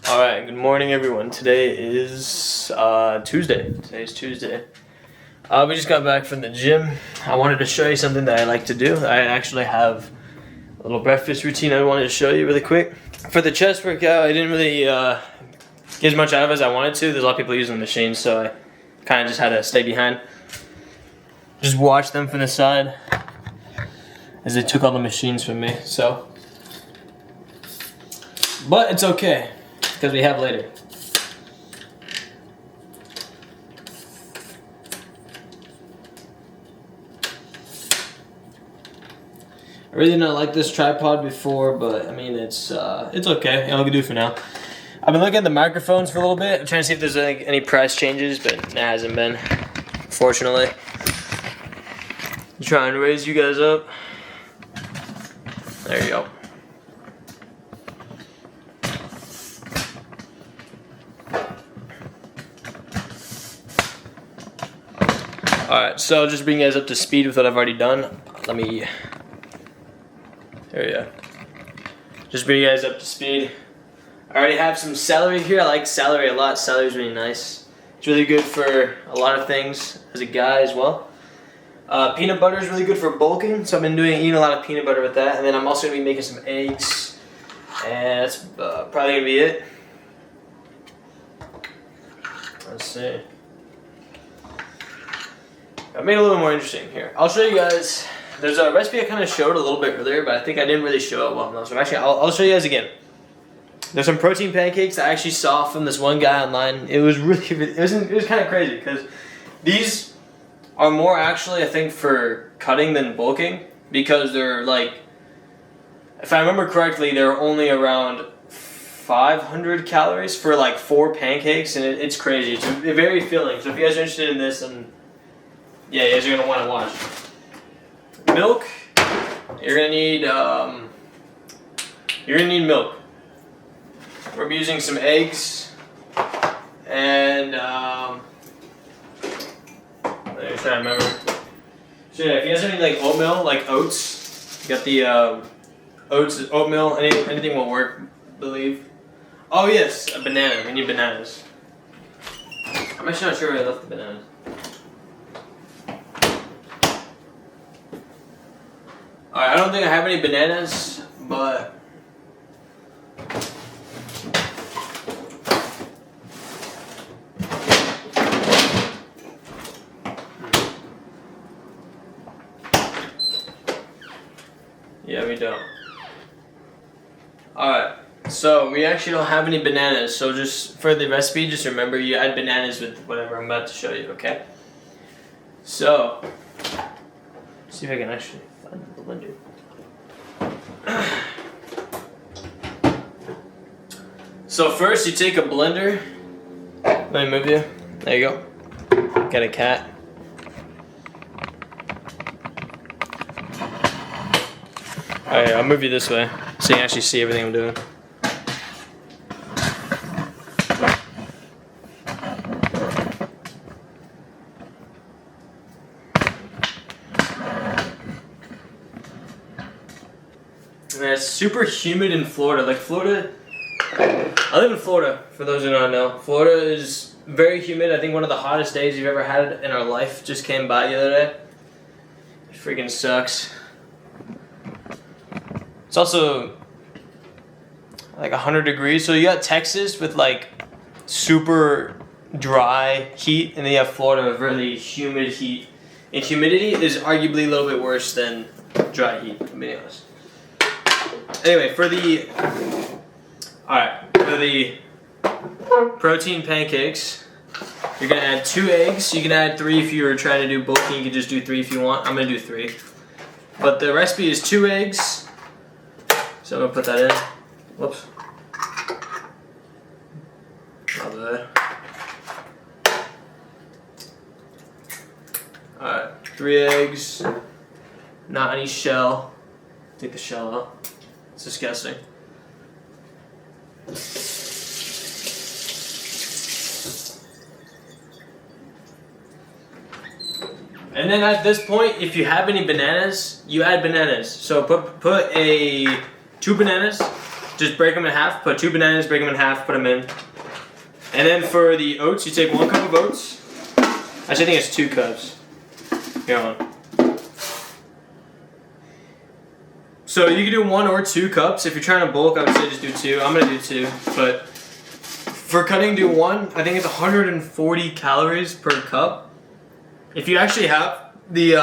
Alright, good morning everyone. Today is Tuesday. Today's Tuesday. We just got back from the gym. I wanted to show you something that I like to do. I actually have a little breakfast routine I wanted to show you really quick. For the chest workout, I didn't really get as much out of it as I wanted to. There's a lot of people using the machine, so I kind of just had to stay behind. Just watch them from the side as they took all the machines from me, so. But it's okay, because we have later. I really didn't like this tripod before, but I mean it's okay. I'll do for now. I've been looking at the microphones for a little bit. I'm trying to see if there's any price changes, but it hasn't been, fortunately. I'm trying to raise you guys up. There you go. Alright, so just bring you guys up to speed with what I've already done. There we go. Just bring you guys up to speed. I already have some celery here. I like celery a lot. Celery's really nice. It's really good for a lot of things as a guy as well. Peanut butter is really good for bulking, so I've been eating a lot of peanut butter with that. And then I'm also going to be making some eggs. And that's probably going to be it. Let's see. I made it a little more interesting here. I'll show you guys. There's a recipe I kind of showed a little bit earlier, but I think I didn't really show it well enough. So actually, I'll show you guys again. There's some protein pancakes I actually saw from this one guy online. It was really, it was kind of crazy because these are more actually, I think, for cutting than bulking, because they're like, if I remember correctly, they're only around 500 calories for like 4 pancakes, and it's crazy. It's very filling. So if you guys are interested in this, and yeah, you guys are gonna want to watch. Milk. You're gonna need milk. We're gonna be using some eggs, and I'm trying to remember. So yeah, if you guys have any like oatmeal, like oats, you got the oatmeal. Anything will work, I believe. Oh yes, a banana. We need bananas. I'm actually not sure where I left the bananas. Alright, I don't think I have any bananas, but yeah, we don't. Alright, so we actually don't have any bananas, so just for the recipe, just remember you add bananas with whatever I'm about to show you, okay? So, see if I can actually find the blender. So first you take a blender. Let me move you. There you go. Got a cat. Alright, I'll move you this way so you can actually see everything I'm doing. And it's super humid in Florida. Like Florida, I live in Florida, for those who don't know. Florida is very humid. I think one of the hottest days we've ever had in our life just came by the other day. It freaking sucks. It's also like 100 degrees. So you got Texas with like super dry heat, and then you have Florida with really humid heat. And humidity is arguably a little bit worse than dry heat, to be honest. Anyway, for the protein pancakes, you're gonna add 2 eggs. You can add 3 if you're trying to do bulking. You can just do 3 if you want. I'm gonna do 3. But the recipe is 2 eggs. So I'm gonna put that in. Whoops. Not bad. Alright, 3 eggs. Not any shell. Take the shell out. It's disgusting. And then at this point, if you have any bananas, you add bananas. So put 2 bananas, just break them in half. Put 2 bananas, break them in half, put them in. And then for the oats, you take 1 cup of oats. Actually, I think it's 2 cups. Here on. So you can do 1 or 2 cups. If you're trying to bulk, I would say just do 2. I'm gonna do 2, but for cutting, do 1. I think it's 140 calories per cup. If you actually have the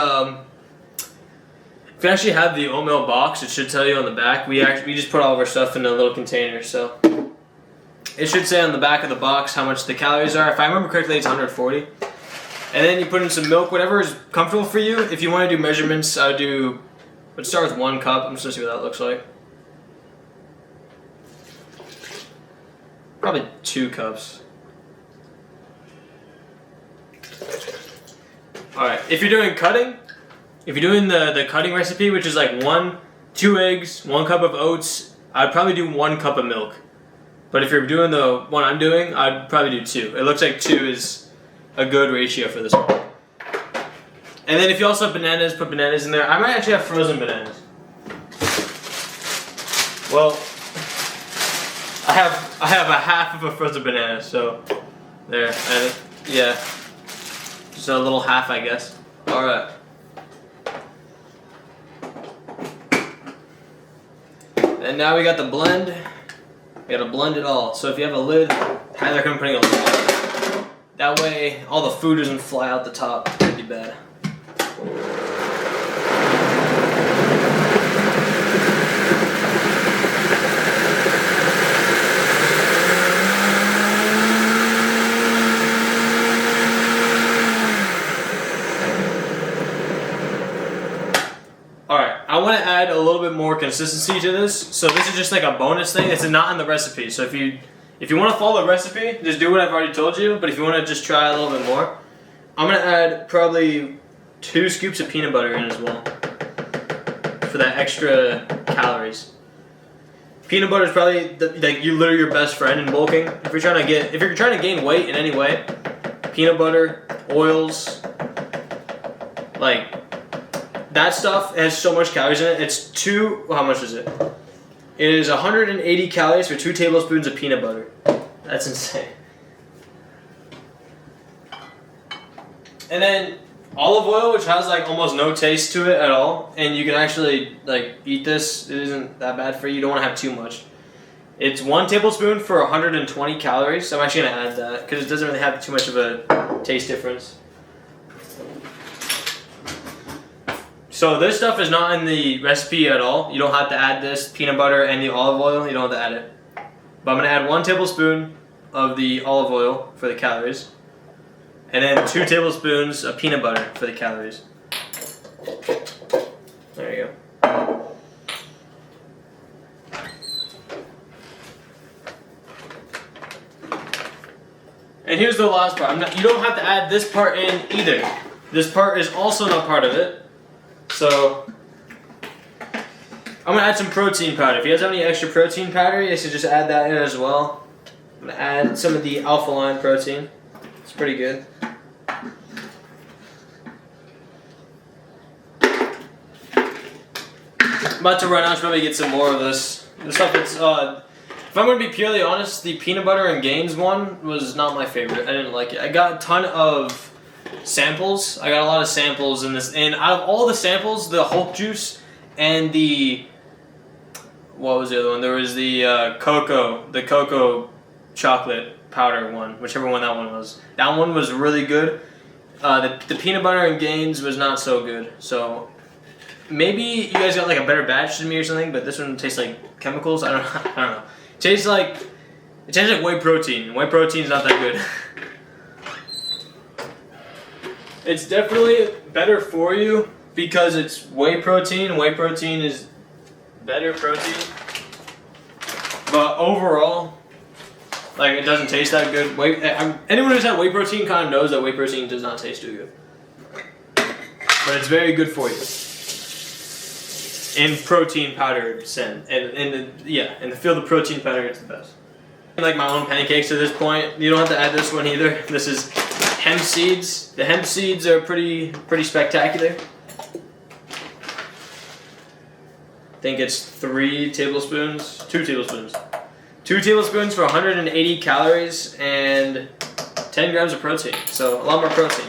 oatmeal box, it should tell you on the back. We just put all of our stuff in a little container, so it should say on the back of the box how much the calories are. If I remember correctly, it's 140. And then you put in some milk, whatever is comfortable for you. If you want to do measurements, I would start with 1 cup. I'm just gonna see what that looks like. Probably 2 cups. Alright, if you're doing cutting, if you're doing the cutting recipe, which is like 2 eggs, 1 cup of oats, I'd probably do 1 cup of milk. But if you're doing the one I'm doing, I'd probably do 2. It looks like 2 is a good ratio for this one. And then if you also have bananas, put bananas in there. I might actually have frozen bananas. Well, I have a half of a frozen banana, so there. And yeah, just a little half, I guess. All right. And now we got the blend. We gotta blend it all. So if you have a lid, highly recommend putting a lid on it. That way, all the food doesn't fly out the top. That'd be bad. Alright, I want to add a little bit more consistency to this. So this is just like a bonus thing. It's not in the recipe. So if you want to follow the recipe, just do what I've already told you. But if you want to just try a little bit more, I'm going to add probably 2 scoops of peanut butter in as well for that extra calories. Peanut butter is probably literally your best friend in bulking. If you're trying to gain weight in any way, peanut butter, oils, like that stuff has so much calories in it. It's how much is it? It is 180 calories for 2 tablespoons of peanut butter. That's insane. And then olive oil, which has like almost no taste to it at all, and you can actually like eat this. It isn't that bad for you. You don't want to have too much. It's 1 tablespoon for 120 calories. So I'm actually gonna add that because it doesn't really have too much of a taste difference. So this stuff is not in the recipe at all. You don't have to add this peanut butter and the olive oil. You don't have to add it. But I'm gonna add 1 tablespoon of the olive oil for the calories. And then 2 tablespoons of peanut butter for the calories. There you go. And here's the last part. You don't have to add this part in either. This part is also not part of it. So I'm gonna add some protein powder. If you guys have any extra protein powder, you should just add that in as well. I'm gonna add some of the alpha line protein. It's pretty good. I'm about to run out. I should probably get some more of this. This stuff. It's if I'm gonna be purely honest, the peanut butter and Gaines one was not my favorite. I didn't like it. I got a ton of samples. I got a lot of samples in this, and out of all the samples, the Hulk juice and what was the other one? There was the cocoa chocolate powder one, whichever one that one was. That one was really good. The peanut butter and Gaines was not so good. So maybe you guys got like a better batch than me or something, but this one tastes like chemicals. I don't know. It tastes like whey protein. Whey protein is not that good. It's definitely better for you because it's whey protein. Whey protein is better protein. But overall, like, it doesn't taste that good. Anyone who's had whey protein kind of knows that whey protein does not taste too good. But it's very good for you. In protein powder scent. In the field of protein powder, it's the best. I like my own pancakes at this point. You don't have to add this one either. This is hemp seeds. The hemp seeds are pretty spectacular. think it's 3 tablespoons, 2 tablespoons. 2 tablespoons for 180 calories and 10 grams of protein. So a lot more protein.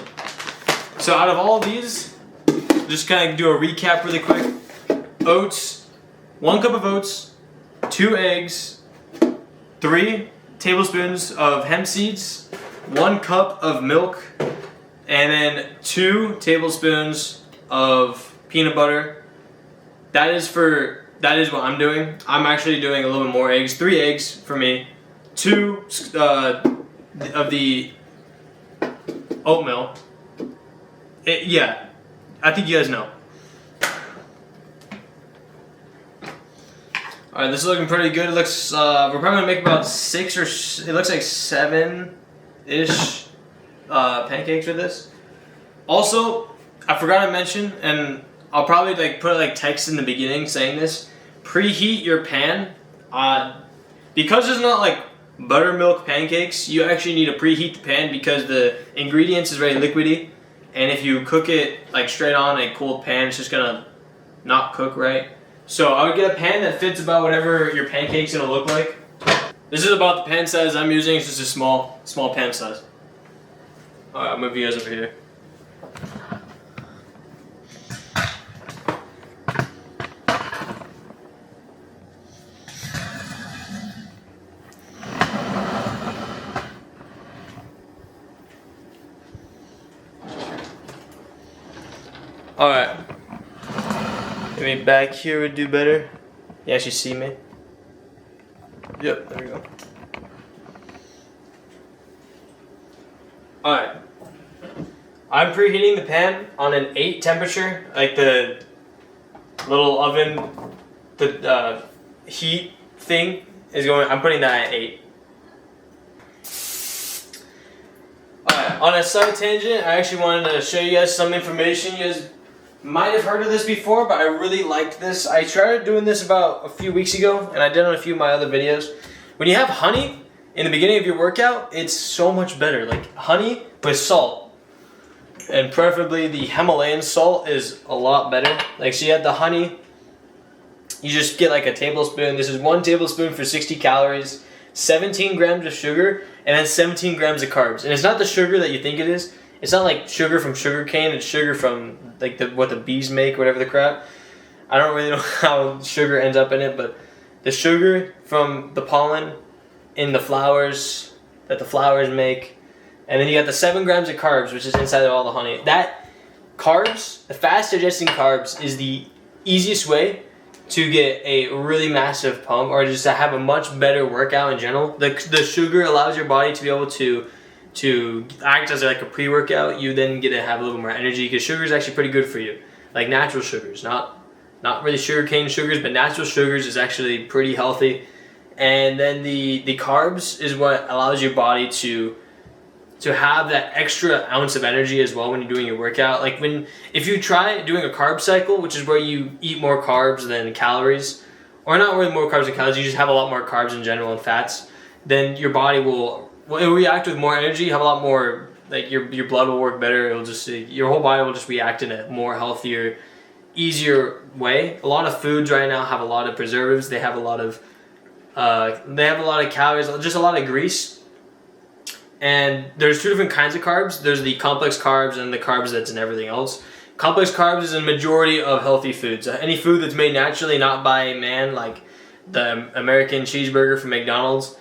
So out of all of these, just kind of do a recap really quick. Oats, 1 cup of oats, 2 eggs, 3 tablespoons of hemp seeds, 1 cup of milk, and then 2 tablespoons of peanut butter. That is what I'm doing. I'm actually doing a little bit more eggs. 3 eggs for me. 2 of the oatmeal. Yeah, I think you guys know. Alright, this is looking pretty good. It looks, we're probably gonna make about 6 or, it looks like 7-ish pancakes with this. Also, I forgot to mention, and I'll probably like put like text in the beginning saying this, preheat your pan. Because it's not like buttermilk pancakes, you actually need to preheat the pan because the ingredients is very liquidy, and if you cook it like straight on a cold pan, it's just gonna not cook right. So I would get a pan that fits about whatever your pancake's gonna look like. This is about the pan size I'm using. It's just a small pan size. Alright, I'll move you guys over here. Alright. Maybe back here would do better. You actually see me? Yep, there we go. Alright. I'm preheating the pan on an 8 temperature. Like the little oven, the heat thing is going, I'm putting that at 8. Alright, on a side tangent, I actually wanted to show you guys some information. You guys might have heard of this before, but I really liked this. I tried doing this about a few weeks ago, and I did on a few of my other videos. When you have honey in the beginning of your workout, it's so much better. Like honey with salt, and preferably the Himalayan salt is a lot better. Like, so you have the honey, you just get like a tablespoon. This is 1 tablespoon for 60 calories, 17 grams of sugar, and then 17 grams of carbs. And it's not the sugar that you think it is. It's not like sugar from sugar cane. It's sugar from like what the bees make, whatever the crap. I don't really know how sugar ends up in it, but the sugar from the pollen in the flowers that the flowers make, and then you got the 7 grams of carbs, which is inside of all the honey. That carbs, the fast digesting carbs, is the easiest way to get a really massive pump, or just to have a much better workout in general. The sugar allows your body to be able to act as like a pre-workout. You then get to have a little more energy because sugar is actually pretty good for you. Like natural sugars, not really sugarcane sugars, but natural sugars is actually pretty healthy. And then the carbs is what allows your body to have that extra ounce of energy as well when you're doing your workout. Like if you try doing a carb cycle, which is where you eat more carbs than calories, or not really more carbs than calories, you just have a lot more carbs in general and fats, then your body will react with more energy. You have a lot more, like your blood will work better. It'll just, your whole body will just react in a more healthier, easier way. A lot of foods right now have a lot of preservatives. They have a lot of calories, just a lot of grease. And there's 2 different kinds of carbs. There's the complex carbs and the carbs that's in everything else. Complex carbs is a majority of healthy foods. Any food that's made naturally, not by man, like the American cheeseburger from McDonald's.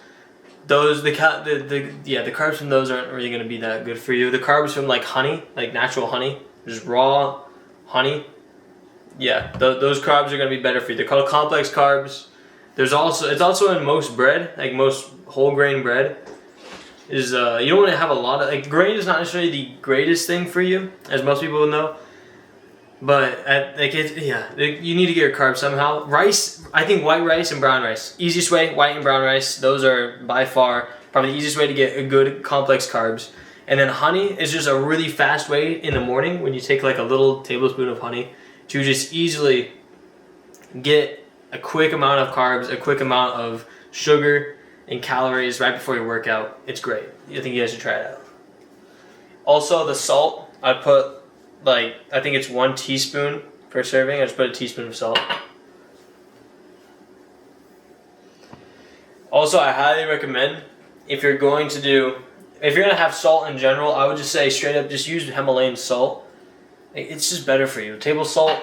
The carbs from those aren't really going to be that good for you. The carbs from like honey, like natural honey, just raw honey, yeah, those carbs are going to be better for you. They're called complex carbs. It's also in most bread, like most whole grain bread. You don't want to have a lot of, like, grain is not necessarily the greatest thing for you, as most people will know. But you need to get your carbs somehow. Rice, I think white rice and brown rice. Easiest way, white and brown rice. Those are by far probably the easiest way to get a good complex carbs. And then honey is just a really fast way in the morning when you take like a little tablespoon of honey to just easily get a quick amount of carbs, a quick amount of sugar and calories right before your workout. It's great. I think you guys should try it out. Also, the salt, I put I think it's 1 teaspoon per serving. I just put a teaspoon of salt. Also, I highly recommend if you're going to have salt in general, I would just say straight up just use Himalayan salt. It's just better for you. Table salt,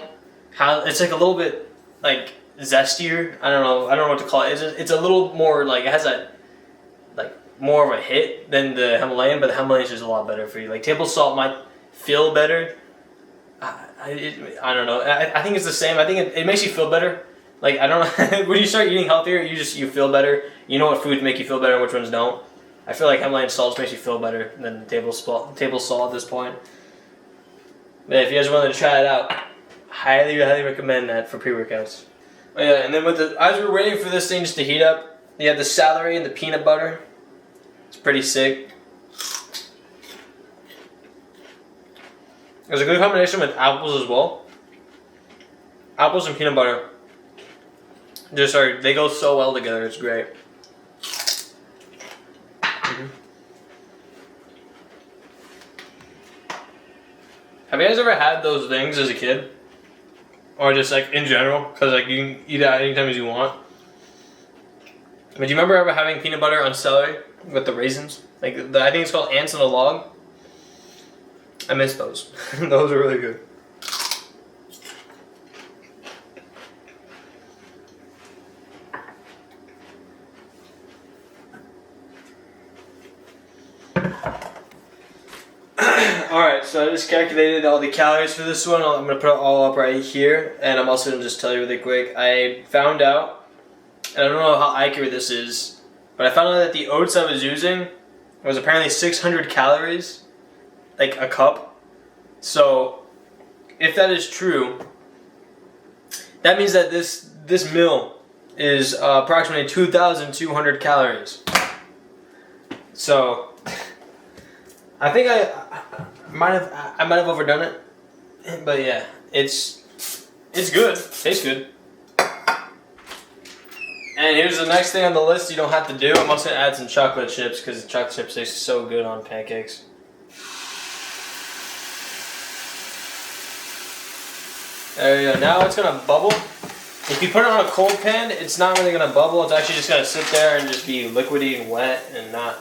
it's like a little bit like zestier. I don't know what to call it. It's a little more like, it has that like more of a hit than the Himalayan, but the Himalayan is just a lot better for you. Like table salt might feel better. I don't know. I think it's the same. I think it makes you feel better. Like I don't know. When you start eating healthier, you feel better. You know what foods make you feel better and which ones don't. I feel like Himalayan salt makes you feel better than table salt at this point. But if you guys are willing to try it out, highly recommend that for pre-workouts. Oh yeah, and then as we're waiting for this thing just to heat up, you have the celery and the peanut butter. It's pretty sick. There's a good combination with apples as well. Apples and peanut butter. They go so well together. It's great. Have you guys ever had those things as a kid? Or just like in general? Because like you can eat that anytime as you want. But do you remember ever having peanut butter on celery with the raisins? I think it's called ants on a log. I miss those. Those are really good. Alright, so I just calculated all the calories for this one. I'm going to put it all up right here. And I'm also going to just tell you really quick. I found out, and I don't know how accurate this is, but I found out that the oats I was using was apparently 600 calories, like a cup. So, if that is true, that means that this meal is approximately 2,200 calories. So, I think I might have overdone it, but yeah, it's good. Tastes good. And here's the next thing on the list you don't have to do. I'm also gonna add some chocolate chips because the chocolate chips taste so good on pancakes. There you go. Now it's gonna bubble. If you put it on a cold pan, it's not really gonna bubble. It's actually just gonna sit there and just be liquidy and wet and not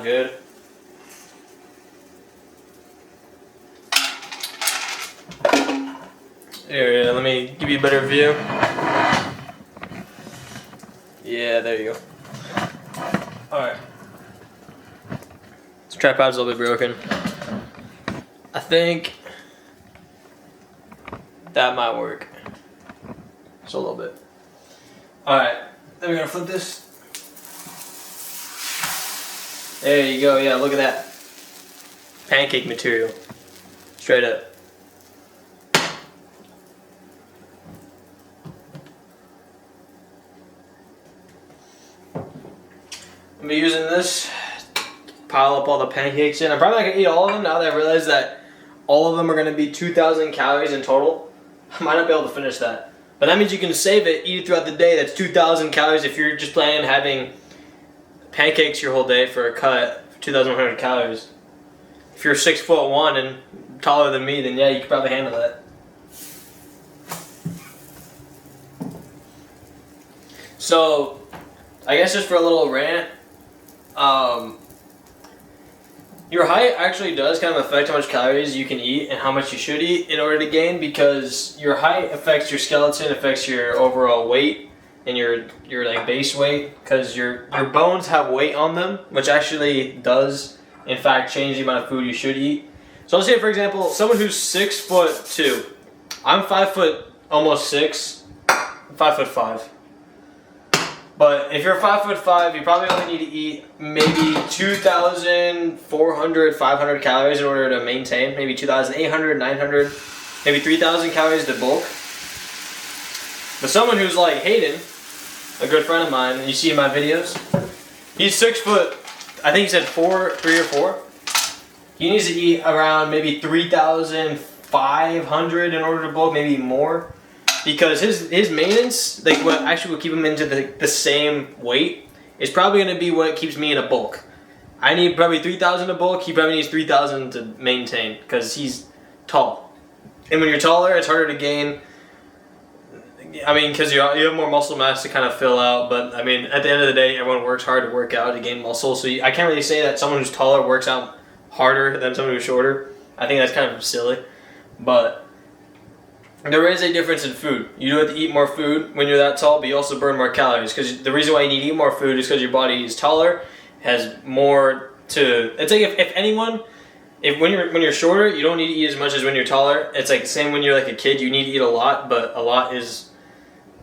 good. Here, let me give you a better view. Yeah, there you go. Alright. This tripod's a little bit broken. I think that might work. Just a little bit. Alright, then we're gonna flip this. There you go, yeah, look at that. Pancake material. Straight up. I'm gonna be using this to pile up all the pancakes in. I'm probably not gonna eat all of them now that I realize that all of them are gonna be 2,000 calories in total. I might not be able to finish that. But that means you can save it, eat it throughout the day. That's 2,000 calories if you're just planning on having pancakes your whole day for a cut, 2,100 calories. If you're 6'1" and taller than me, then yeah, you could probably handle that. So, I guess just for a little rant, your height actually does kind of affect how much calories you can eat and how much you should eat in order to gain, because your height affects your skeleton, affects your overall weight and your like base weight, because your bones have weight on them, which actually does in fact change the amount of food you should eat. So let's say, for example, someone who's 6'2". I'm 5 foot almost 6. I'm 5'5". But if you're 5'5", you probably only need to eat maybe 2,400, 500 calories in order to maintain. Maybe 2,800, 900, maybe 3,000 calories to bulk. But someone who's like Hayden, a good friend of mine, and you see in my videos, he's 6 foot, I think he said 3 or 4. He needs to eat around maybe 3,500 in order to bulk, maybe more. Because his maintenance, like what actually will keep him into the same weight, is probably going to be what keeps me in a bulk. I need probably 3,000 to bulk. He probably needs 3,000 to maintain because he's tall. And when you're taller, it's harder to gain I mean, because you have more muscle mass to kind of fill out, but I mean, at the end of the day, everyone works hard to work out to gain muscle, so I can't really say that someone who's taller works out harder than someone who's shorter. I think that's kind of silly, but there is a difference in food. You do have to eat more food when you're that tall, but you also burn more calories, because the reason why you need to eat more food is because your body is taller, has more to, it's like if anyone, if when you're shorter, you don't need to eat as much as when you're taller. It's like the same when you're like a kid, you need to eat a lot, but a lot is,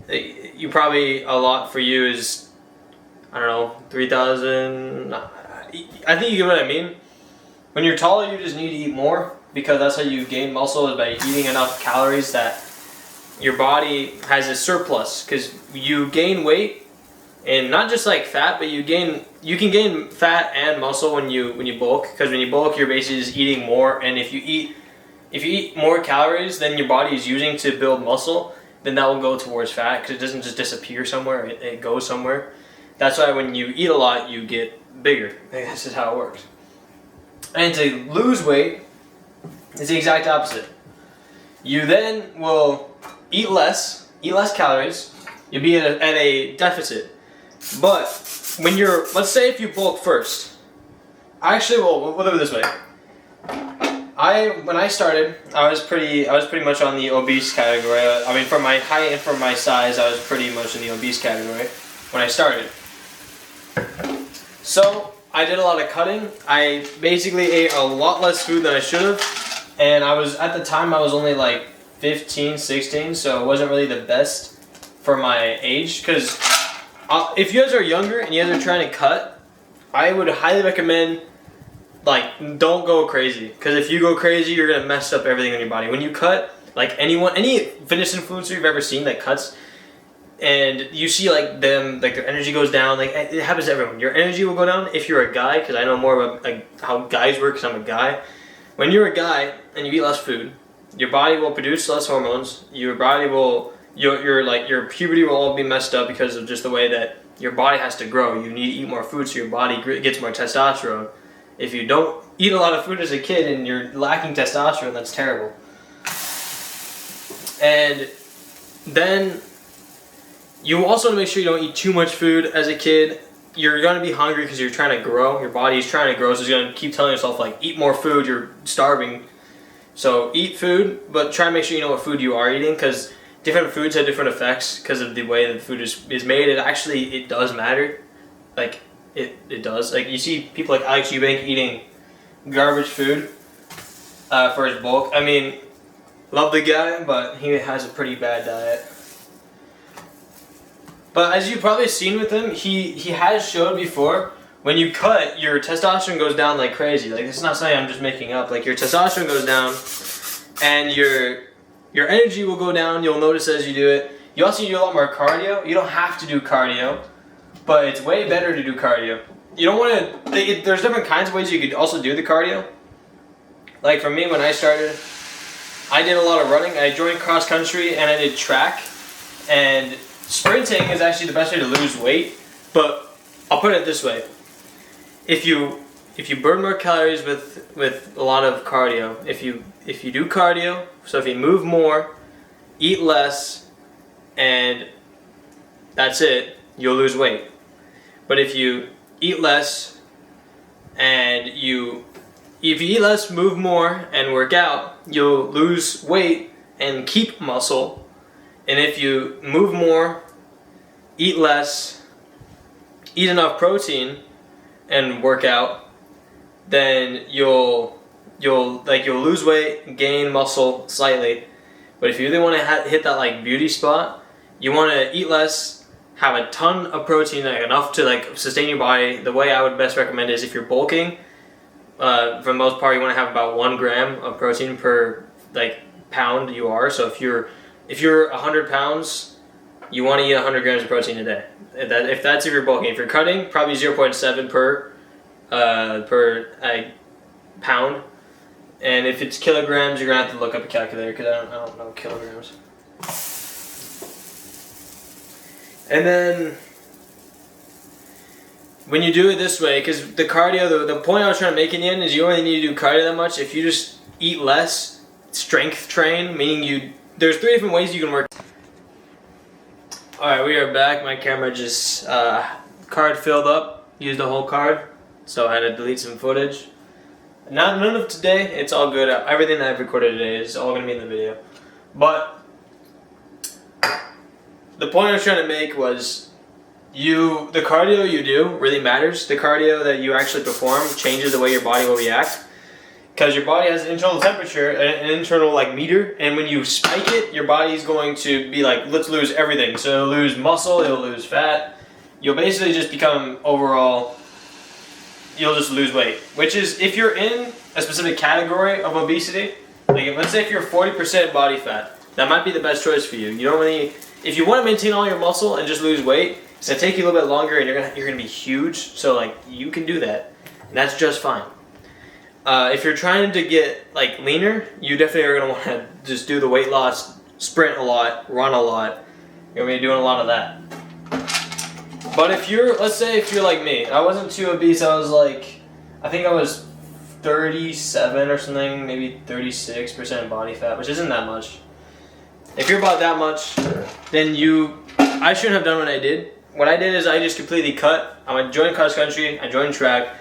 a lot for you is, I don't know, 3,000, I think you get what I mean. When you're taller, you just need to eat more, because that's how you gain muscle, is by eating enough calories that your body has a surplus, because you gain weight, and not just like fat, but you can gain fat and muscle when you bulk, because when you bulk, you're basically just eating more, and if you eat more calories than your body is using to build muscle, then that will go towards fat, because it doesn't just disappear somewhere, it goes somewhere. That's why when you eat a lot, you get bigger. This is how it works. And to lose weight is the exact opposite. You then will eat less calories, you'll be at a deficit. But when let's say if you bulk first, actually, we'll do it this way. When I started, I was pretty much on the obese category. I mean, for my height and for my size, I was pretty much in the obese category when I started. So I did a lot of cutting. I basically ate a lot less food than I should have, and at the time I was only like 15, 16, so it wasn't really the best for my age. Because if you guys are younger and you guys are trying to cut, I would highly recommend, like, don't go crazy, because if you go crazy, you're gonna mess up everything on your body. When you cut, like any fitness influencer you've ever seen that cuts, and you see like them, like their energy goes down, like it happens to everyone. Your energy will go down if you're a guy, because I know more about like how guys work, because I'm a guy. When you're a guy and you eat less food, your body will produce less hormones. Your body will, your puberty will all be messed up because of just the way that your body has to grow. You need to eat more food so your body gets more testosterone. If you don't eat a lot of food as a kid and you're lacking testosterone, that's terrible. And then you also want to make sure you don't eat too much food as a kid. You're going to be hungry because you're trying to grow. Your body is trying to grow, so it's going to keep telling yourself, like, eat more food, you're starving. So eat food, but try to make sure you know what food you are eating, because different foods have different effects because of the way the food is made. It does matter. Like, it does. Like, you see people like Alex Eubank eating garbage food for his bulk. I mean, love the guy, but he has a pretty bad diet. But as you've probably seen with him, he has showed before, when you cut, your testosterone goes down like crazy. Like, it's not something I'm just making up. Like, your testosterone goes down, and your energy will go down. You'll notice as you do it. You also do a lot more cardio. You don't have to do cardio, but it's way better to do cardio. You don't want to, there's different kinds of ways you could also do the cardio. Like for me, when I started, I did a lot of running. I joined cross country and I did track. And sprinting is actually the best way to lose weight. But I'll put it this way. If you burn more calories with a lot of cardio, if you do cardio, so if you move more, eat less, and that's it, you'll lose weight. But if you eat less and if you eat less, move more, and work out, you'll lose weight and keep muscle. And if you move more, eat less, eat enough protein, and work out, then you'll lose weight, gain muscle slightly. But if you really want to hit that like beauty spot, you want to eat less, have a ton of protein, like enough to like sustain your body. The way I would best recommend is, if you're bulking, for the most part, you want to have about 1 gram of protein per like pound you are. So if you're 100 pounds, you want to eat 100 grams of protein a day. If you're bulking. If you're cutting, probably 0.7 per pound. And if it's kilograms, you're gonna have to look up a calculator, because I don't know kilograms. And then when you do it this way, because the cardio, the point I was trying to make in the end is you only need to do cardio that much. If you just eat less, strength train, meaning there's 3 different ways you can work. Alright, we are back. My camera just, card filled up, used the whole card, so I had to delete some footage. None of today, it's all good. Everything that I've recorded today is all going to be in the video. But, the point I was trying to make was, the cardio you do really matters. The cardio that you actually perform changes the way your body will react. Because your body has an internal temperature, an internal meter, and when you spike it, your body's going to be like, let's lose everything. So it'll lose muscle, it'll lose fat. You'll basically just become overall, you'll just lose weight. Which is, if you're in a specific category of obesity, let's say if you're 40% body fat, that might be the best choice for you. You don't really, if you want to maintain all your muscle and just lose weight, it's going to take you a little bit longer and you're gonna be huge. So you can do that, and that's just fine. If you're trying to get leaner, you definitely are going to want to just do the weight loss, sprint a lot, run a lot. You're going to be doing a lot of that. But let's say if you're like me, I wasn't too obese, I think I was 37 or something, maybe 36% body fat, which isn't that much. If you're about that much, then I shouldn't have done what I did. What I did is I just completely cut. I joined cross country, I joined track.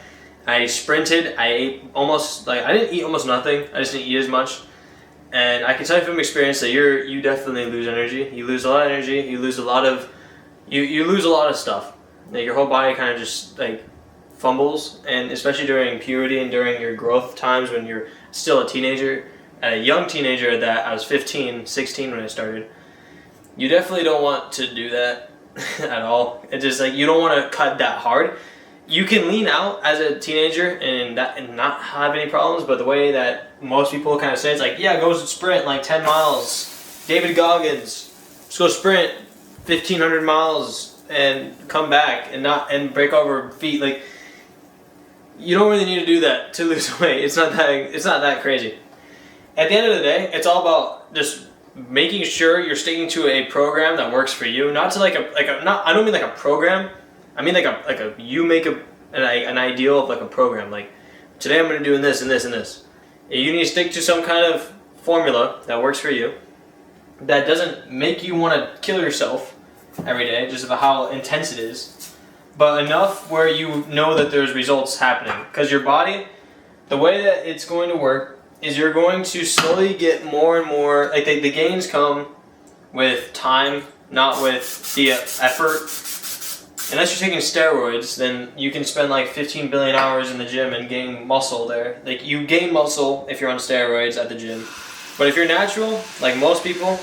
I sprinted, I ate I didn't eat almost nothing, I just didn't eat as much. And I can tell you from experience that you definitely lose energy. You lose a lot of energy, you lose a lot of, you lose a lot of stuff. Your whole body kind of just fumbles, and especially during puberty and during your growth times when you're still a teenager, a young teenager that I was 15, 16 when I started. You definitely don't want to do that at all. It's just you don't want to cut that hard. You can lean out as a teenager and not have any problems, but the way that most people kind of say it's yeah, go sprint 10 miles. David Goggins, just go sprint 1,500 miles and come back and break over feet. You don't really need to do that to lose weight. It's not that crazy. At the end of the day, it's all about just making sure you're sticking to a program that works for you. Not to I don't mean a program. I mean you make an ideal of a program. Today I'm going to do this and this and this. You need to stick to some kind of formula that works for you, that doesn't make you want to kill yourself every day just about how intense it is, but enough where you know that there's results happening. Because your body, the way that it's going to work is you're going to slowly get more and more, the gains come with time, not with the effort. Unless you're taking steroids, then you can spend 15 billion hours in the gym and gain muscle there. You gain muscle if you're on steroids at the gym. But if you're natural, like most people,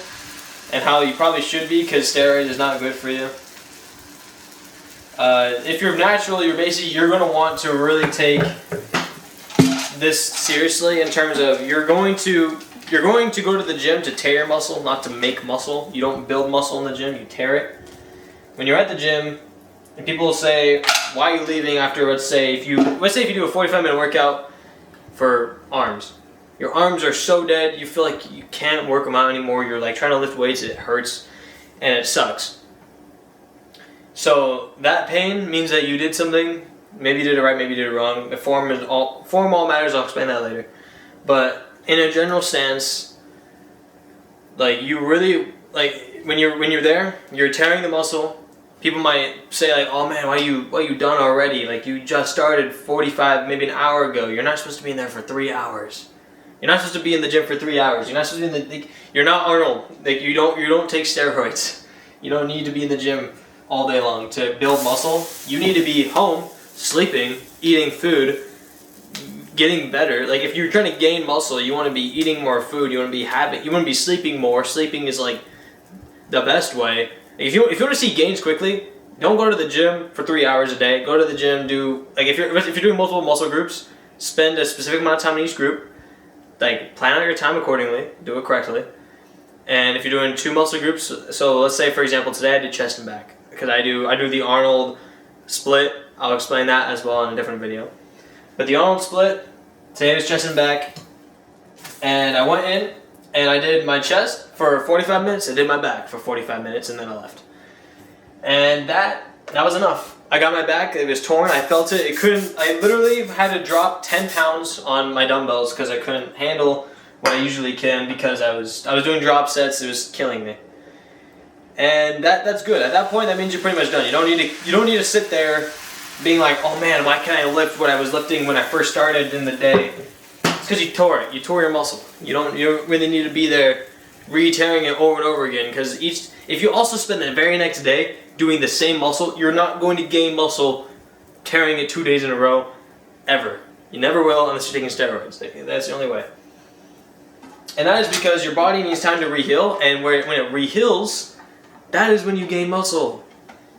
and how you probably should be, because steroids is not good for you. If you're natural, you're going to want to really take this seriously in terms of you're going to go to the gym to tear your muscle, not to make muscle. You don't build muscle in the gym, you tear it. When you're at the gym, and people will say, why are you leaving after, let's say if you do a 45-minute workout for arms. Your arms are so dead, you feel like you can't work them out anymore. You're trying to lift weights, it hurts, and it sucks. So that pain means that you did something. Maybe you did it right, maybe you did it wrong. The form all matters, I'll explain that later. But in a general stance, you really, when you're there, you're tearing the muscle. People might say oh man, why you done already? You just started 45, maybe an hour ago. You're not supposed to be in there for 3 hours. You're not supposed to be in the gym for 3 hours. You're not supposed to be you're not Arnold. You don't take steroids. You don't need to be in the gym all day long to build muscle. You need to be home, sleeping, eating food, getting better. If you're trying to gain muscle, you want to be eating more food. You want to be sleeping more. Sleeping is the best way. If you want to see gains quickly, don't go to the gym for 3 hours a day. Go to the gym, if you're doing multiple muscle groups, spend a specific amount of time in each group. Plan out your time accordingly, do it correctly. And if you're doing 2 muscle groups, so let's say for example today I did chest and back, because I do the Arnold split. I'll explain that as well in a different video. But the Arnold split, today was chest and back, and I went in and I did my chest for 45 minutes, I did my back for 45 minutes, and then I left. And that was enough. I got my back, it was torn, I felt it, I literally had to drop 10 pounds on my dumbbells because I couldn't handle what I usually can, because I was doing drop sets, it was killing me. And that's good. At that point, that means you're pretty much done. You don't need to sit there being like, oh man, why can't I lift what I was lifting when I first started in the day? It's because you tore it. You tore your muscle. You don't really need to be there re-tearing it over and over again, because if you also spend the very next day doing the same muscle, you're not going to gain muscle tearing it 2 days in a row, ever. You never will unless you're taking steroids. That's the only way. And that is because your body needs time to re-heal, and when it re-heals, that is when you gain muscle.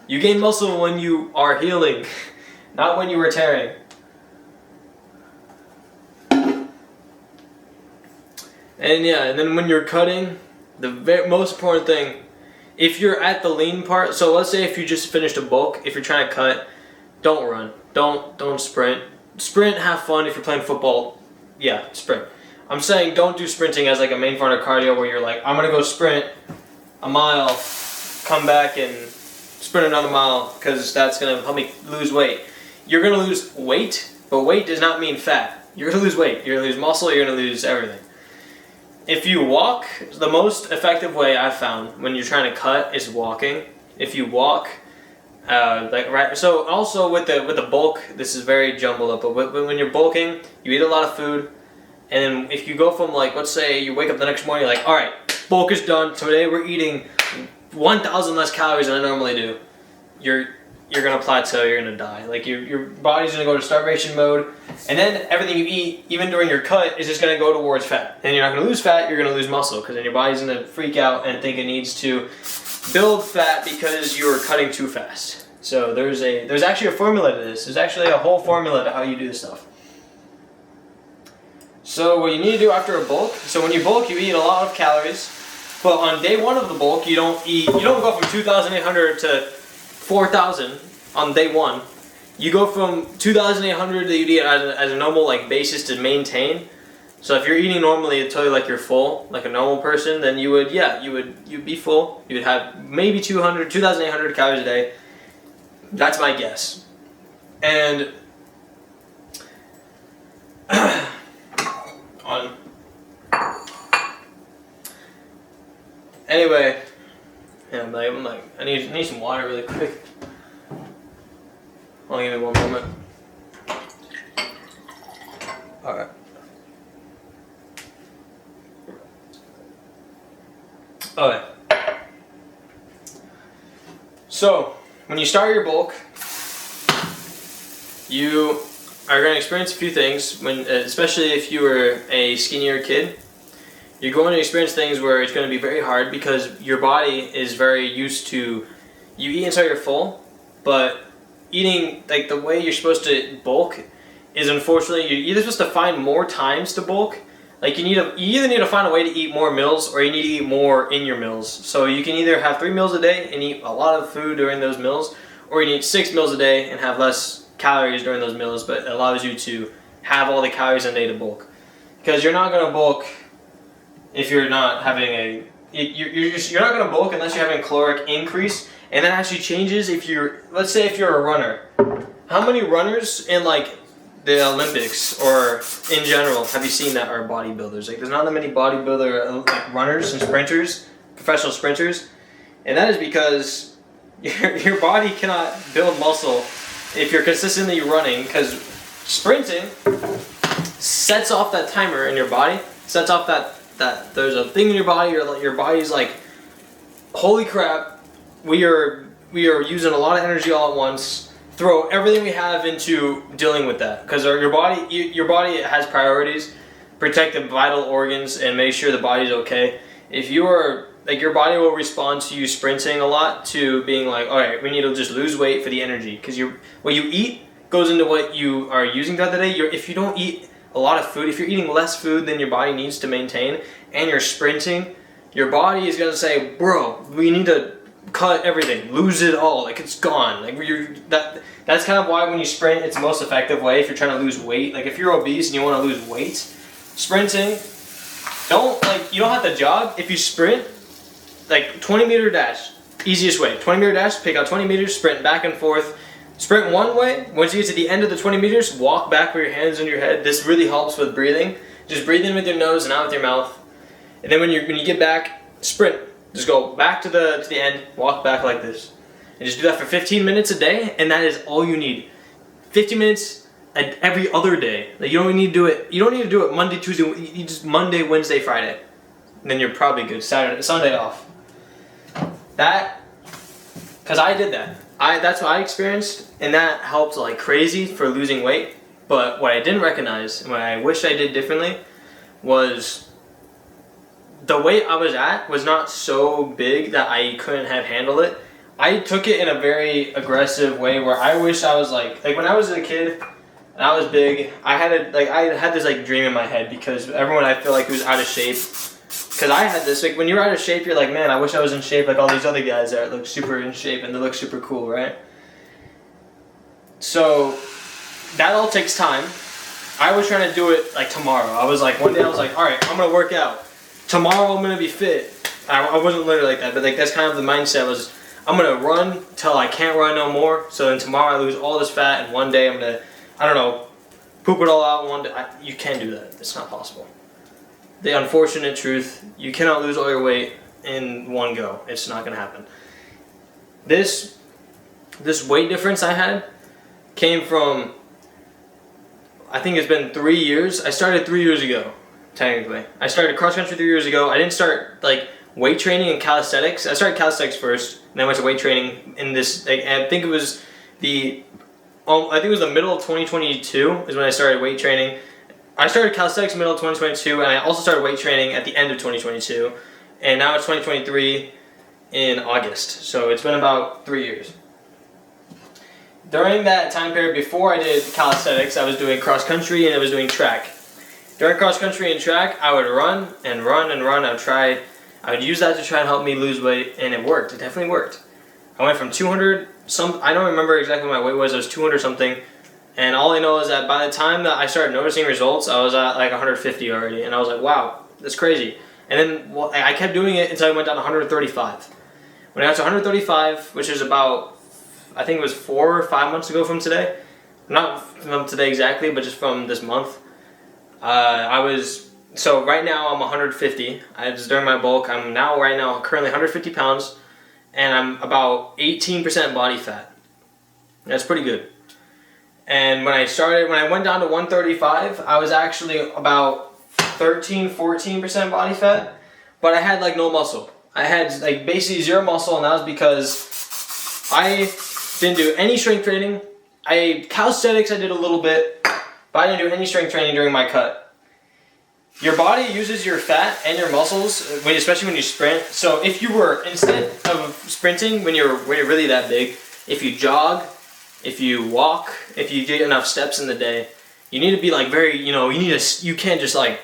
You gain muscle when you are healing, not when you are tearing. And yeah, and then when you're cutting, the most important thing, if you're at the lean part, so let's say if you just finished a bulk, if you're trying to cut, don't run, don't sprint. Sprint, have fun if you're playing football, yeah, sprint. I'm saying don't do sprinting as like a main form of cardio where you're like, I'm gonna go sprint a mile, come back and sprint another mile, because that's gonna help me lose weight. You're gonna lose weight, but weight does not mean fat. You're gonna lose weight, you're gonna lose muscle, you're gonna lose everything. If you walk, the most effective way I've found when you're trying to cut is walking. If you walk, so also with the bulk, this is very jumbled up, but when you're bulking, you eat a lot of food, and then if you go from like, let's say you wake up the next morning, you're like, alright, bulk is done, today we're eating 1,000 less calories than I normally do, you're gonna plateau, you're gonna die. Like your body's gonna go to starvation mode, and then everything you eat, even during your cut, is just gonna go towards fat. And you're not gonna lose fat, you're gonna lose muscle, because then your body's gonna freak out and think it needs to build fat because you're cutting too fast. So there's actually a formula to this. There's actually a whole formula to how you do this stuff. So what you need to do after a bulk, so when you bulk, you eat a lot of calories, but on day one of the bulk, you don't go from 2,800 to 4,000 on day one. You go from 2,800 that you eat as a normal like basis to maintain. So if you're eating normally until you're like you're full, like a normal person, then you'd be full. You would have maybe 2,800 calories a day. That's my guess. And anyway, yeah, I'm like, I need some water really quick. Only give me one moment. Alright. Okay. So, when you start your bulk, you are going to experience a few things, especially if you were a skinnier kid. You're going to experience things where it's going to be very hard because your body is very used to, you eat until you're full, but eating like the way you're supposed to bulk is unfortunately, you're either supposed to find more times to bulk, like you either need to find a way to eat more meals or you need to eat more in your meals. So you can either have 3 meals a day and eat a lot of food during those meals, or you need 6 meals a day and have less calories during those meals, but it allows you to have all the calories in a day to bulk. Because you're not going to bulk if you're not having you're not going to bulk unless you're having a caloric increase, and that actually changes if let's say if you're a runner. How many runners in like the Olympics or in general have you seen that are bodybuilders? Like there's not that many bodybuilder like runners and sprinters, professional sprinters, and that is because your body cannot build muscle if you're consistently running, because sprinting sets off that timer in your body, sets off that there's a thing in your body, your body's like, holy crap, we are using a lot of energy all at once, throw everything we have into dealing with that, because your body has priorities, protect the vital organs and make sure the body's okay. If you are like, your body will respond to you sprinting a lot to being like, all right, we need to just lose weight for the energy, because what you eat goes into what you are using throughout the day. If you don't eat a lot of food, if you're eating less food than your body needs to maintain, and you're sprinting, your body is gonna say, bro, we need to cut everything, lose it all, like it's gone. Like that's kind of why when you sprint, it's the most effective way if you're trying to lose weight. Like if you're obese and you want to lose weight, sprinting, you don't have to jog. If you sprint, like 20-meter dash, easiest way. 20-meter dash, pick out 20 meters, sprint back and forth. Sprint one way, once you get to the end of the 20 meters, walk back with your hands on your head. This really helps with breathing. Just breathe in with your nose and out with your mouth. And then when you get back, sprint Just go back to the end, walk back like this. And just do that for 15 minutes a day, and that is all you need. 15 minutes every other day. Like you don't need to do it. You don't need to do it Monday, Tuesday. You just Monday, Wednesday, Friday, and then you're probably good. Saturday, Sunday off. That, cause I did that. That's what I experienced, and that helped like crazy for losing weight. But what I didn't recognize, and what I wish I did differently, was the weight I was at was not so big that I couldn't have handled it. I took it in a very aggressive way where I wish I was like when I was a kid and I was big, I had this like dream in my head because everyone I feel like who was out of shape, because I had this, like when you're out of shape, you're like, man, I wish I was in shape like all these other guys that look super in shape and they look super cool, right? So that all takes time. I was trying to do it like tomorrow. I was like, one day I was like, all right, I'm gonna work out. Tomorrow I'm gonna be fit. I wasn't literally like that, but like that's kind of the mindset was, I'm gonna run till I can't run no more. So then tomorrow I lose all this fat, and one day I'm gonna, I don't know, poop it all out one day. You can't do that. It's not possible. The unfortunate truth, you cannot lose all your weight in one go. It's not gonna happen. This weight difference I had came from, I think it's been 3 years. I started 3 years ago, technically. I started cross country 3 years ago. I didn't start like weight training and calisthenics. I started calisthenics first, and then I went to weight training in this. Like, I think it was the middle of 2022 is when I started weight training. I started calisthenics middle of 2022, and I also started weight training at the end of 2022, and now it's 2023 in August. So it's been about 3 years. During that time period before I did calisthenics, I was doing cross country and I was doing track. During cross country and track, I would run and run and run. I would use that to try and help me lose weight, and it worked. It definitely worked. I went from 200 I don't remember exactly what my weight was. It was 200 something, and all I know is that by the time that I started noticing results, I was at like 150 already, and I was like, wow, that's crazy. And then I kept doing it until I went down to 135. When I got to 135, which is about, I think it was 4 or 5 months ago from today, not from today exactly, but just from this month, so right now I'm 150. I was during my bulk. I'm right now currently 150 pounds, and I'm about 18% body fat. That's pretty good. And when I went down to 135, I was actually about 14% body fat, but I had like no muscle. I had like basically zero muscle, and that was because I didn't do any strength training. Calisthenics I did a little bit, but I didn't do any strength training during my cut. Your body uses your fat and your muscles, especially when you sprint. So if you were, instead of sprinting when you're really that big, if you jog, if you walk, if you get enough steps in the day, you need to be like very, you can't just like,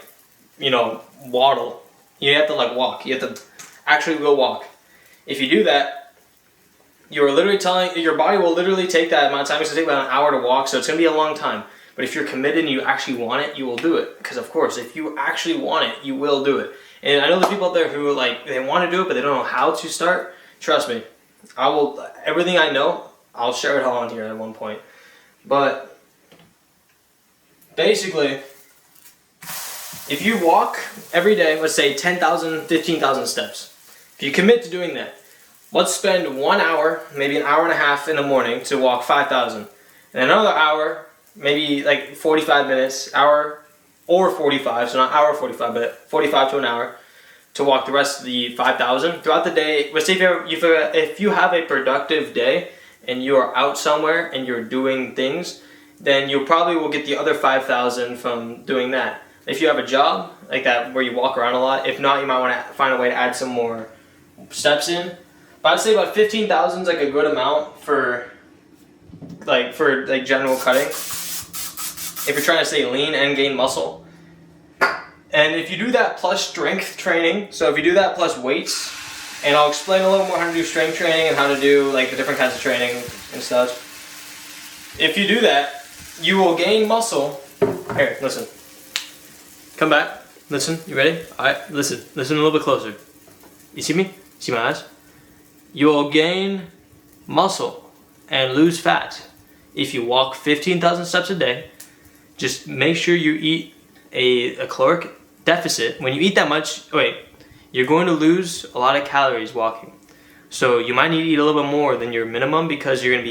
waddle. You have to like walk. You have to actually go walk. If you do that, you're literally your body will literally take that amount of time. It's going to take about an hour to walk, so it's going to be a long time. But if you're committed and you actually want it, you will do it. Because of course, if you actually want it, you will do it. And I know there's people out there who they want to do it, but they don't know how to start. Trust me, everything I know, I'll share it all on here at one point. But basically, if you walk every day, let's say 10,000, 15,000 steps. If you commit to doing that, let's spend 1 hour, maybe an hour and a half in the morning to walk 5,000. And another hour, maybe like 45 minutes, hour or 45, so not hour 45, but 45 to an hour to walk the rest of the 5,000. Throughout the day, let's say if you have a productive day and you are out somewhere and you're doing things, then you probably will get the other 5,000 from doing that. If you have a job like that where you walk around a lot, if not, you might want to find a way to add some more steps in. But I'd say about 15,000 is like a good amount for general cutting, if you're trying to stay lean and gain muscle. And if you do that plus strength training, so if you do that plus weights, and I'll explain a little more how to do strength training and how to do like the different kinds of training and stuff. If you do that, you will gain muscle. Here, listen. Come back. Listen, you ready? Alright, listen a little bit closer. You see me? See my eyes? You will gain muscle and lose fat if you walk 15,000 steps a day. Just make sure you eat a caloric deficit. When you eat that much, you're going to lose a lot of calories walking. So you might need to eat a little bit more than your minimum because you're going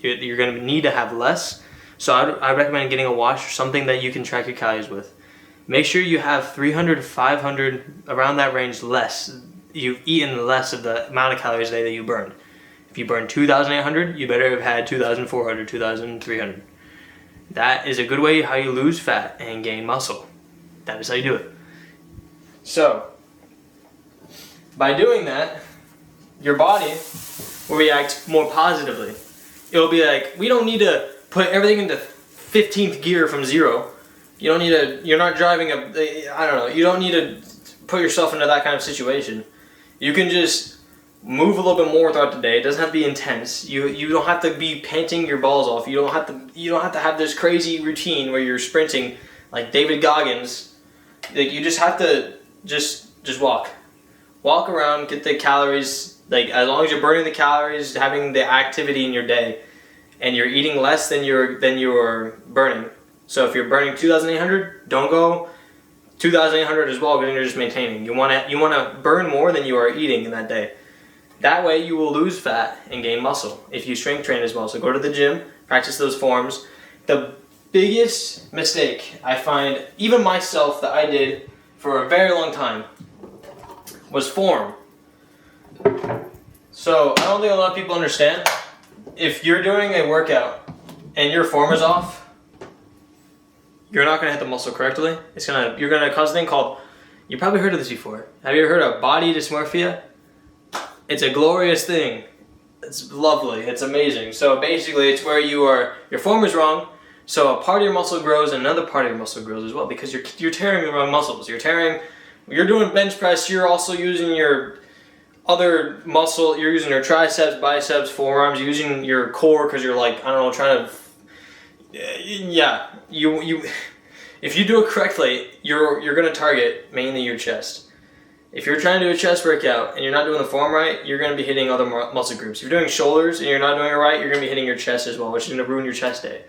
to need to have less. So I recommend getting a watch or something that you can track your calories with. Make sure you have 300 to 500, around that range less. You've eaten less of the amount of calories a day that you burned. If you burn 2,800, you better have had 2,400, 2,300. That is a good way how you lose fat and gain muscle. That is how you do it. So, by doing that, your body will react more positively. It'll be like, we don't need to put everything into 15th gear from zero. You don't need to, you're not driving you don't need to put yourself into that kind of situation. You can just move a little bit more throughout the day. It doesn't have to be intense. You don't have to be panting your balls off. You don't have to have this crazy routine where you're sprinting like David Goggins. Like, you just have to just walk. Walk around, get the calories, like as long as you're burning the calories, having the activity in your day, and you're eating less than you're burning. So if you're burning 2,800, don't go 2,800 as well, because then you're just maintaining. You want to burn more than you are eating in that day. That way you will lose fat and gain muscle if you strength train as well. So go to the gym, practice those forms. The biggest mistake I find, even myself, that I did for a very long time was form. So I don't think a lot of people understand. If you're doing a workout and your form is off, you're not going to hit the muscle correctly. You're going to cause a thing called, you probably heard of this before. Have you ever heard of body dysmorphia? It's a glorious thing. It's lovely. It's amazing. So basically, it's where your form is wrong. So a part of your muscle grows and another part of your muscle grows as well, because you're tearing the wrong muscles. You're doing bench press. You're also using your other muscle. You're using your triceps, biceps, forearms. You're using your core because you're like, I don't know, trying to. Yeah, if you do it correctly, you're gonna target mainly your chest. If you're trying to do a chest workout and you're not doing the form right, you're going to be hitting other muscle groups. If you're doing shoulders and you're not doing it right, you're going to be hitting your chest as well, which is going to ruin your chest day.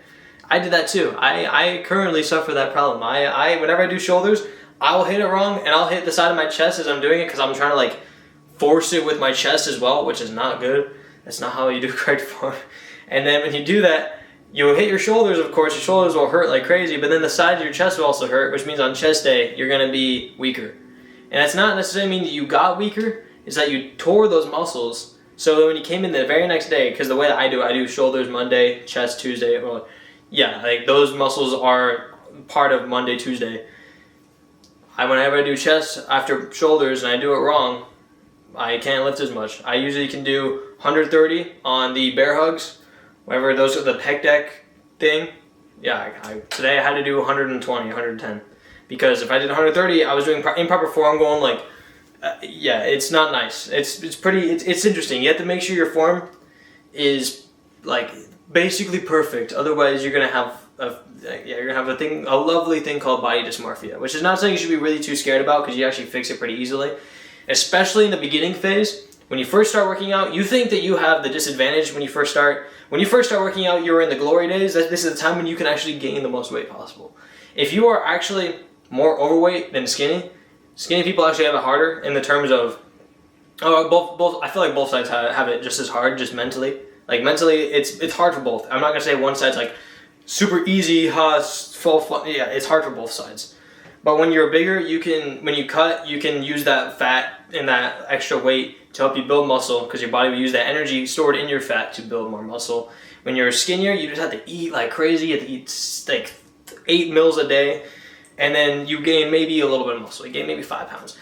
I did that too. I currently suffer that problem. Whenever I do shoulders, I will hit it wrong, and I'll hit the side of my chest as I'm doing it because I'm trying to like force it with my chest as well, which is not good. That's not how you do correct form. And then when you do that, you'll hit your shoulders, of course. Your shoulders will hurt like crazy, but then the sides of your chest will also hurt, which means on chest day, you're going to be weaker. And that's not necessarily mean that you got weaker, it's that you tore those muscles. So that when you came in the very next day, because the way that I do shoulders Monday, chest Tuesday. Well, yeah, like those muscles are part of Monday, Tuesday. Whenever I do chest after shoulders and I do it wrong, I can't lift as much. I usually can do 130 on the bear hugs, whenever those are the pec deck thing. Yeah, today I had to do 120, 110. Because if I did 130, I was doing improper form, going like, it's not nice. It's interesting. You have to make sure your form is like basically perfect. Otherwise, you're gonna have a lovely thing called body dysmorphia, which is not something you should be really too scared about because you actually fix it pretty easily. Especially in the beginning phase, when you first start working out, you think that you have the disadvantage when you first start. When you first start working out, you're in the glory days. This is the time when you can actually gain the most weight possible. If you are actually more overweight than skinny people actually have it harder in the terms of, both. I feel like both sides have it just as hard, just mentally. Like mentally, it's hard for both. I'm not gonna say one side's like super easy, full fun. Yeah, it's hard for both sides. But when you're bigger, when you cut, you can use that fat and that extra weight to help you build muscle, because your body will use that energy stored in your fat to build more muscle. When you're skinnier, you just have to eat like crazy. You have to eat like 8 meals a day. And then you gain maybe a little bit of muscle. You gain maybe 5 pounds.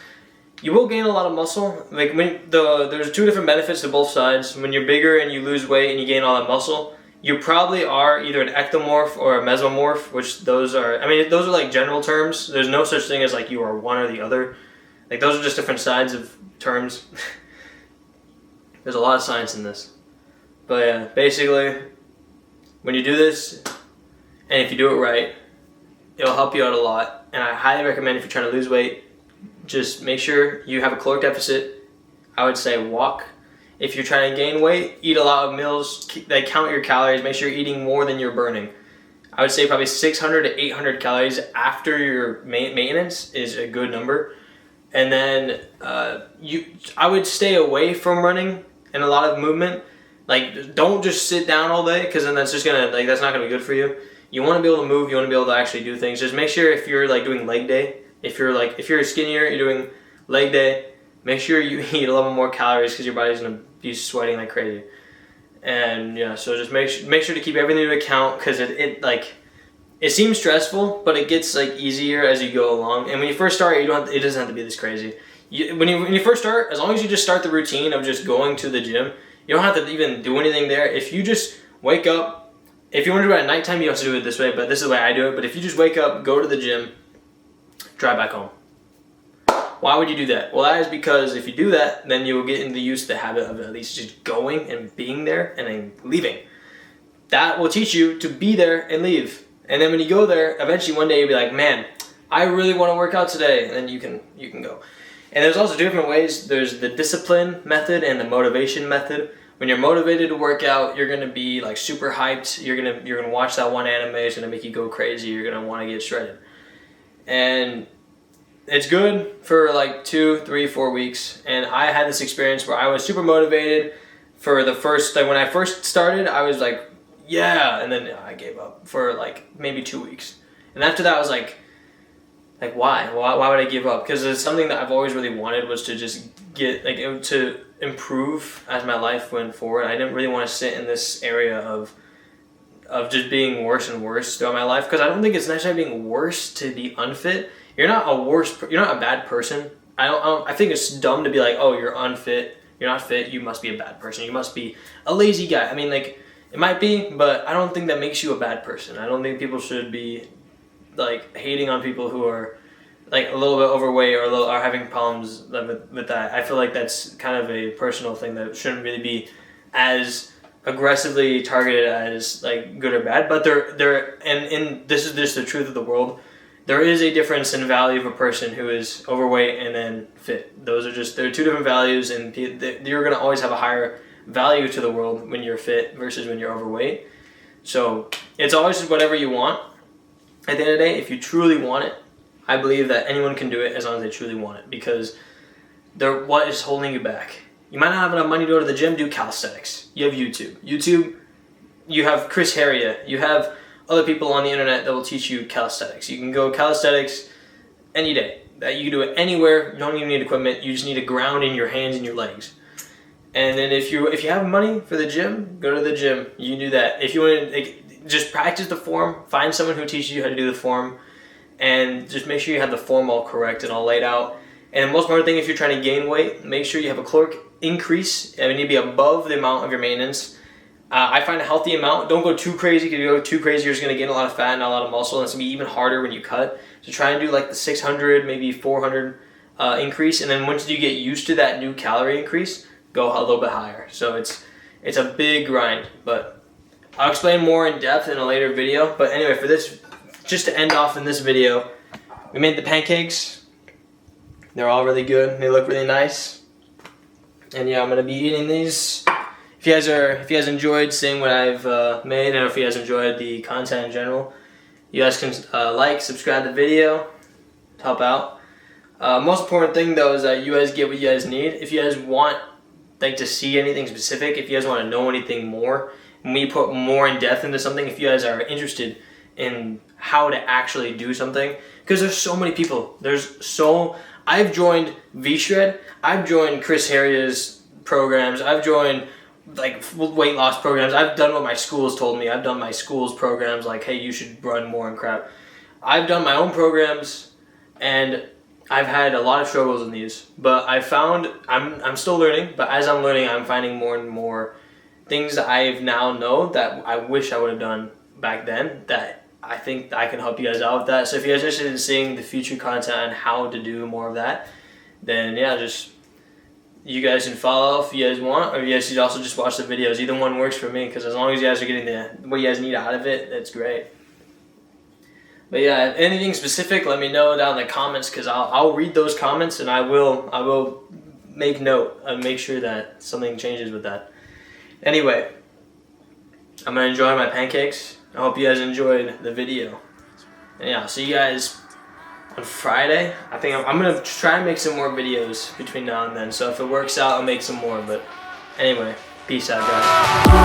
You will gain a lot of muscle. Like there's 2 different benefits to both sides. When you're bigger and you lose weight and you gain all that muscle, you probably are either an ectomorph or a mesomorph, which those are like general terms. There's no such thing as like you are one or the other. Like those are just different sides of terms. There's a lot of science in this. But yeah, basically, when you do this, and if you do it right, it'll help you out a lot. And I highly recommend, if you're trying to lose weight, just make sure you have a caloric deficit. I would say walk. If you're trying to gain weight, eat a lot of meals. Count your calories. Make sure you're eating more than you're burning. I would say probably 600 to 800 calories after your maintenance is a good number. and then I would stay away from running and a lot of movement. Like, don't just sit down all day, because then that's just gonna, like, that's not gonna be good for you. You want to be able to move. You want to be able to actually do things. Just make sure if you're like doing leg day, if you're skinnier, you're doing leg day, make sure you eat a little more calories, because your body's gonna be sweating like crazy. And yeah, so just make sure to keep everything into account, because it seems stressful, but it gets like easier as you go along. And when you first start, it doesn't have to be this crazy. When you first start, as long as you just start the routine of just going to the gym, you don't have to even do anything there. If you just wake up, if you want to do it at nighttime, you don't have to do it this way, but this is the way I do it. But if you just wake up, go to the gym, drive back home. Why would you do that? Well, that is because if you do that, then you will get into the habit of at least just going and being there and then leaving. That will teach you to be there and leave. And then when you go there, eventually one day you'll be like, man, I really want to work out today. And then you can go. And there's also different ways. There's the discipline method and the motivation method. When you're motivated to work out, you're gonna be like super hyped. You're gonna watch that one anime. It's gonna make you go crazy. You're gonna want to get shredded. And it's good for like 2, 3, 4 weeks. And I had this experience where I was super motivated for the first, like when I first started, I was like, yeah. And then I gave up for like maybe 2 weeks. And after that, I was like why would I give up? Because it's something that I've always really wanted, was to just get to improve as my life went forward. I didn't really want to sit in this area of just being worse and worse throughout my life, because I don't think it's necessarily being worse to be unfit. You're not a bad person. I think it's dumb to be like, oh, you're unfit, you're not fit, you must be a bad person, you must be a lazy guy. I mean, like, it might be, but I don't think that makes you a bad person. I don't think people should be like hating on people who are like a little bit overweight or are having problems with that. I feel like that's kind of a personal thing that shouldn't really be as aggressively targeted as like good or bad. But and this is just the truth of the world. There is a difference in value of a person who is overweight and then fit. They're two different values, and you're gonna always have a higher value to the world when you're fit versus when you're overweight. So it's always just whatever you want. At the end of the day, if you truly want it, I believe that anyone can do it as long as they truly want it, because what is holding you back? You might not have enough money to go to the gym, do calisthenics. You have YouTube, you have Chris Heria, you have other people on the internet that will teach you calisthenics. You can go calisthenics any day. You can do it anywhere. You don't even need equipment. You just need a ground in your hands and your legs. And then if you have money for the gym, go to the gym. You can do that. If you want to just practice the form, find someone who teaches you how to do the form, and just make sure you have the form all correct and all laid out. And the most important thing, if you're trying to gain weight, make sure you have a caloric increase. It need to be above the amount of your maintenance. I find a healthy amount. Don't go too crazy, because if you go too crazy, you're just going to gain a lot of fat and a lot of muscle, and it's going to be even harder when you cut. So try and do like the 600, maybe 400 increase, and then once you get used to that new calorie increase, go a little bit higher. So it's a big grind, but I'll explain more in depth in a later video. But anyway, for this, just to end off in this video, we made the pancakes. They're all really good. They look really nice. And yeah, I'm gonna be eating these. If you guys enjoyed seeing what I've made, and if you guys enjoyed the content in general, you guys can like, subscribe to the video, to help out. Most important thing though is that you guys get what you guys need. If you guys want to see anything specific, if you guys want to know anything more, and we put more in depth into something, if you guys are interested in how to actually do something, because there's so many people. I've joined V-Shred, I've joined Chris Heria's programs, I've joined like weight loss programs, I've done what my schools told me, I've done my school's programs like, hey, you should run more and crap. I've done my own programs, and I've had a lot of struggles in these, but I found I'm still learning, but as I'm learning, I'm finding more and more things that I now know that I wish I would have done back then, that I think I can help you guys out with that. So if you guys are interested in seeing the future content on how to do more of that, then yeah, just you guys can follow if you guys want, or you guys should also just watch the videos. Either one works for me, because as long as you guys are getting what you guys need out of it, that's great. But yeah, if anything specific, let me know down in the comments, because I'll read those comments, and I will make note and make sure that something changes with that. Anyway, I'm gonna enjoy my pancakes. I hope you guys enjoyed the video. And yeah, I'll see you guys on Friday. I think I'm gonna try and make some more videos between now and then. So if it works out, I'll make some more. But anyway, peace out, guys.